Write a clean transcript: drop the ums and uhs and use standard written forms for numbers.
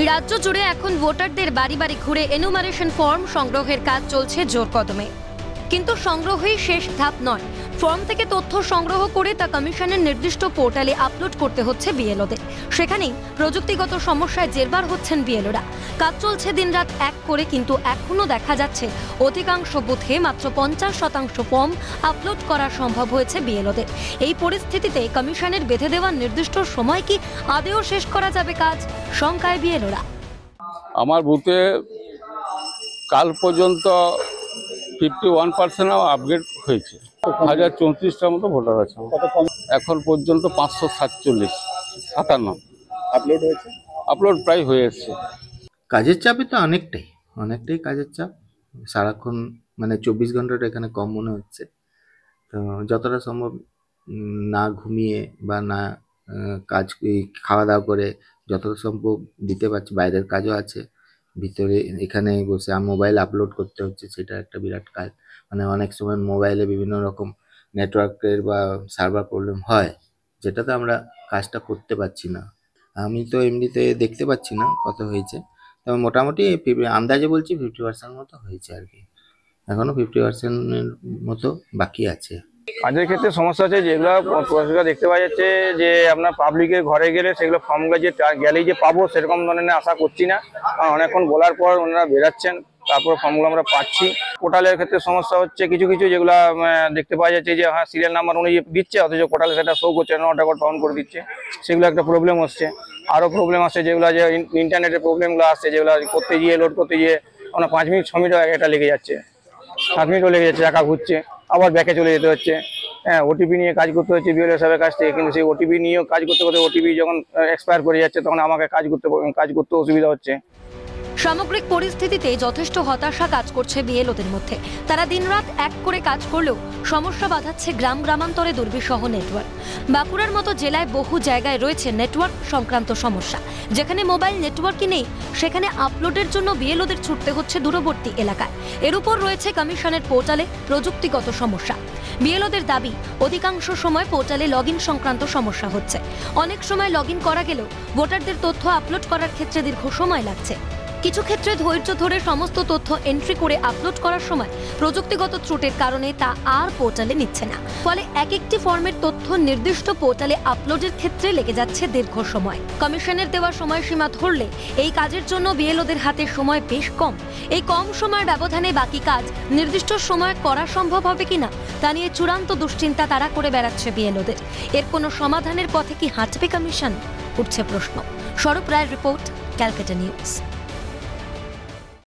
রাজ্য জুড়ে এখন ভোটারদের বাড়ি বাড়ি ঘুরে এনুমারেশন ফর্ম সংগ্রহের কাজ চলছে জোর কদমে। কিন্তু সংগ্রহই শেষ ধাপ নয়। ফর্ম থেকে তথ্য সংগ্রহ করে তা কমিশনের নির্দিষ্ট পোর্টালে আপলোড করতে হচ্ছে বিএলওদের। সেখানেই প্রযুক্তিগত সমস্যায় জেরবার হচ্ছেন বিএলওরা। কাজ চলছে দিনরাত এক করে, কিন্তু এখনো দেখা যাচ্ছে অধিকাংশ বুথে মাত্র 50% ফর্ম আপলোড করা সম্ভব হয়েছে বিএলওদের। এই পরিস্থিতিতে কমিশনের বেঁধে দেওয়া নির্দিষ্ট সময় কি আদেও শেষ করা যাবে কাজ, শঙ্কায় বিএলওরা। আমার বুথে কাল পর্যন্ত 51% আপগ্রেড হয়েছে। 1034টার মতো ভোটার আছে। এখন পর্যন্ত 547 আপলোড হয়েছে, আপলোড প্রায় হয়ে এসছে। কাজের চাপে তো অনেকটাই কাজের চাপ। সারাক্ষণ মানে 24 ঘন্টাটা এখানে কম মনে হচ্ছে। তো যতটা সম্ভব না ঘুমিয়ে বা না কাজ খাওয়া দাওয়া করে যতটা সম্ভব দিতে পারছি। বাইরের কাজও আছে, ভিতরে এখানে বসে মোবাইল আপলোড করতে হচ্ছে, সেটা একটা বিরাট কাজ। মানে অনেক সময় মোবাইলে বিভিন্ন রকম নেটওয়ার্কের বা সার্ভার প্রবলেম হয়, যেটাতে আমরা কাজটা করতে পারছি না। আমি তো এমনিতে দেখতে পাচ্ছি না কত হয়েছে, তবে মোটামুটি আন্দাজে বলছি 50% মতো হয়েছে আর কি। এখনো 50%-এর মতো বাকি আছে। কাজের ক্ষেত্রে সমস্যা আছে, যেগুলো দেখতে পাওয়া যাচ্ছে যে আপনার পাবলিকের ঘরে গেলে সেগুলো ফর্মগুলো যে গেলেই যে পাবো সেরকম ধরনের আশা করছি না। অনেকক্ষণ বলার পর ওনারা বেরাচ্ছেন, তারপর ফর্মগুলো আমরা পাচ্ছি। পোর্টালের ক্ষেত্রে সমস্যা হচ্ছে কিছু যেগুলো দেখতে পাওয়া যাচ্ছে যে হ্যাঁ সিরিয়াল নাম্বার উনি দিচ্ছে, অথচ পোর্টালে সেটা শো করছে না, ওটা ডাউন করে দিচ্ছে। সেগুলো একটা প্রবলেম হচ্ছে। আরও প্রবলেম আসছে যেগুলো যে ইন্টারনেটের প্রবলেমগুলো আসছে, যেগুলো করতে গিয়ে লোড করতে গিয়ে আপনার 5 মিনিট 6 মিনিট একটা লেগে যাচ্ছে, 7 মিনিটও লেগে যাচ্ছে, একা ঘুরছে, আবার ব্যাকে চলে যেতে হচ্ছে। হ্যাঁ, ওটিপি নিয়ে কাজ করতে হচ্ছে বিএলও সাহেবের কাছ থেকে, কিন্তু সেই ওটিপি নিয়েও কাজ করতে করতে ওটিপি যখন এক্সপায়ার করে যাচ্ছে তখন আমাকে কাজ করতে অসুবিধা হচ্ছে। সামগ্রিক পরিস্থিতিতে যথেষ্ট হতাশা কাজ করছে বিএলওদের মধ্যে। তারা দিনরাত এক করে কাজ করলেও সমস্যা বাধাচ্ছে গ্রামান্তরে দুর্বিষহ নেটওয়ার্ক। বাঁকুড়ার মতো জেলায় বহু জায়গায় রয়েছে নেটওয়ার্ক সংক্রান্ত সমস্যা। যেখানে মোবাইল নেটওয়ার্কই নেই, সেখানে আপলোডের জন্য বিএলওদের ছুটতে হচ্ছে দূরবর্তী এলাকায়। এর উপর রয়েছে কমিশনের পোর্টালে প্রযুক্তিগত সমস্যা। বিএলওদের দাবি, অধিকাংশ সময় পোর্টালে লগইন সংক্রান্ত সমস্যা হচ্ছে। অনেক সময় লগইন করা গেলেও ভোটারদের তথ্য আপলোড করার ক্ষেত্রে দীর্ঘ সময় লাগছে। কিছু ক্ষেত্রে ধৈর্য ধরে সমস্ত তথ্য এন্ট্রি করে আপলোড করার সময় প্রযুক্তিগত ত্রুটির কারণে তা আর পোর্টালে নিচ্ছে না। ফলে একটি ফর্মের তথ্য নির্দিষ্ট পোর্টালে আপলোডের ক্ষেত্রে লেগে যাচ্ছে দীর্ঘ সময়। কমিশনের দেওয়া সময়সীমা ধরলে এই কাজের জন্য বিএলওদের হাতে সময় বেশ কম। এই কম সময়ের ব্যবধানে বাকি কাজ নির্দিষ্ট সময়ে করা সম্ভব হবে কিনা তা নিয়ে চূড়ান্ত দুশ্চিন্তা তারা করে বেড়াচ্ছে বিএলওদের। এর কোনো সমাধানের পথে কি হাঁটবে কমিশন, উঠছে প্রশ্ন। স্বরূপ রায়ের রিপোর্ট, ক্যালকাটা নিউজ।